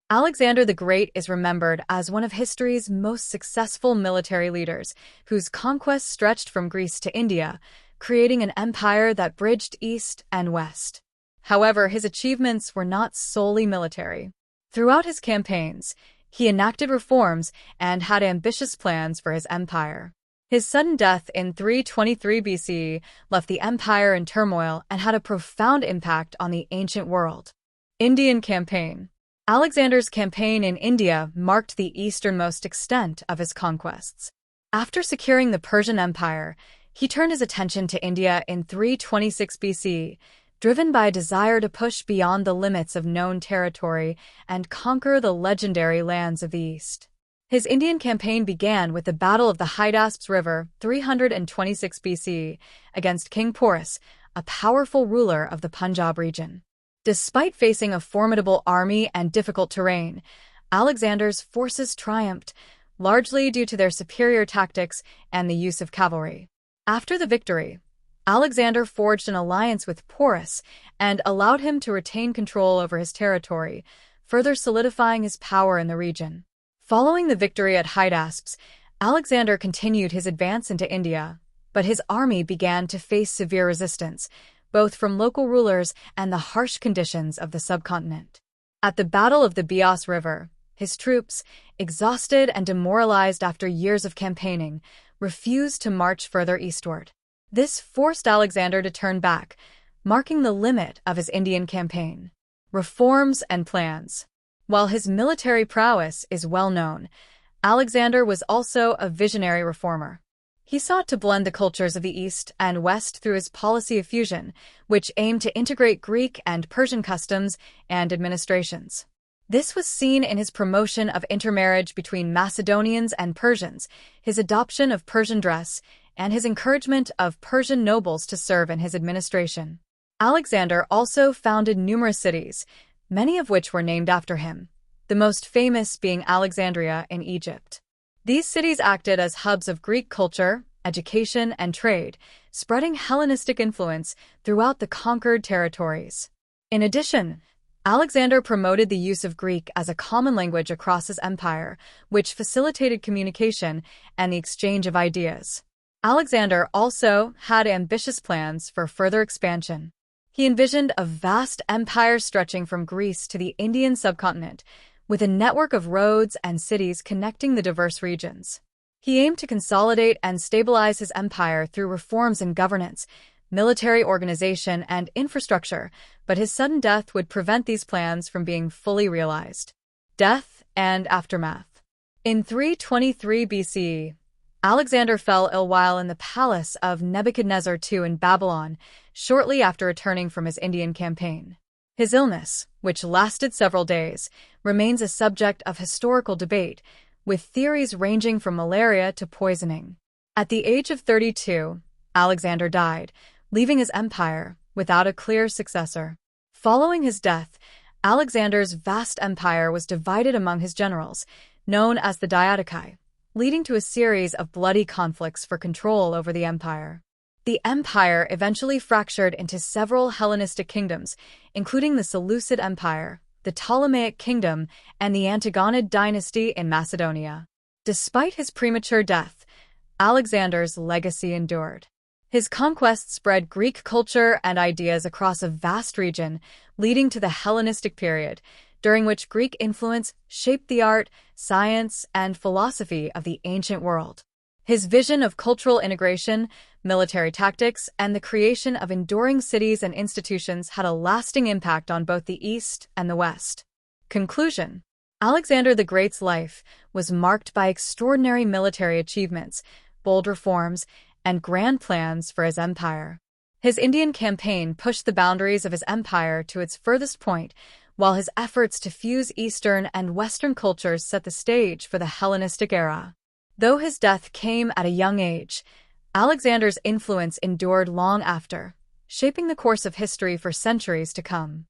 Alexander the Great is remembered as one of history's most successful military leaders, whose conquests stretched from Greece to India, creating an empire that bridged east and west. However, his achievements were not solely military. Throughout his campaigns, he enacted reforms and had ambitious plans for his empire. His sudden death in 323 BCE left the empire in turmoil and had a profound impact on the ancient world. Indian Campaign. Alexander's campaign in India marked the easternmost extent of his conquests. After securing the Persian Empire, he turned his attention to India in 326 BC, driven by a desire to push beyond the limits of known territory and conquer the legendary lands of the East. His Indian campaign began with the Battle of the Hydaspes River, 326 BC, against King Porus, a powerful ruler of the Punjab region. Despite facing a formidable army and difficult terrain, Alexander's forces triumphed, largely due to their superior tactics and the use of cavalry. After the victory, Alexander forged an alliance with Porus and allowed him to retain control over his territory, further solidifying his power in the region. Following the victory at Hydaspes, Alexander continued his advance into India, but his army began to face severe resistance, both from local rulers and the harsh conditions of the subcontinent. At the Battle of the Beas River, his troops, exhausted and demoralized after years of campaigning, refused to march further eastward. This forced Alexander to turn back, marking the limit of his Indian campaign. Reforms and plans. While his military prowess is well known, Alexander was also a visionary reformer. He sought to blend the cultures of the East and West through his policy of fusion, which aimed to integrate Greek and Persian customs and administrations. This was seen in his promotion of intermarriage between Macedonians and Persians, his adoption of Persian dress, and his encouragement of Persian nobles to serve in his administration. Alexander also founded numerous cities, many of which were named after him, the most famous being Alexandria in Egypt. These cities acted as hubs of Greek culture, education, and trade, spreading Hellenistic influence throughout the conquered territories. In addition, Alexander promoted the use of Greek as a common language across his empire, which facilitated communication and the exchange of ideas. Alexander also had ambitious plans for further expansion. He envisioned a vast empire stretching from Greece to the Indian subcontinent, with a network of roads and cities connecting the diverse regions. He aimed to consolidate and stabilize his empire through reforms in governance, military organization, and infrastructure, but his sudden death would prevent these plans from being fully realized. Death and aftermath. In 323 BCE, Alexander fell ill while in the palace of Nebuchadnezzar II in Babylon, shortly after returning from his Indian campaign. His illness, which lasted several days, remains a subject of historical debate, with theories ranging from malaria to poisoning. At the age of 32, Alexander died, leaving his empire without a clear successor. Following his death, Alexander's vast empire was divided among his generals, known as the Diadochi, leading to a series of bloody conflicts for control over the empire. The empire eventually fractured into several Hellenistic kingdoms, including the Seleucid Empire, the Ptolemaic Kingdom, and the Antigonid dynasty in Macedonia. Despite his premature death, Alexander's legacy endured. His conquests spread Greek culture and ideas across a vast region, leading to the Hellenistic period, during which Greek influence shaped the art, science, and philosophy of the ancient world. His vision of cultural integration, military tactics, and the creation of enduring cities and institutions had a lasting impact on both the East and the West. Conclusion. Alexander the Great's life was marked by extraordinary military achievements, bold reforms, and grand plans for his empire. His Indian campaign pushed the boundaries of his empire to its furthest point, while his efforts to fuse Eastern and Western cultures set the stage for the Hellenistic era. Though his death came at a young age, Alexander's influence endured long after, shaping the course of history for centuries to come.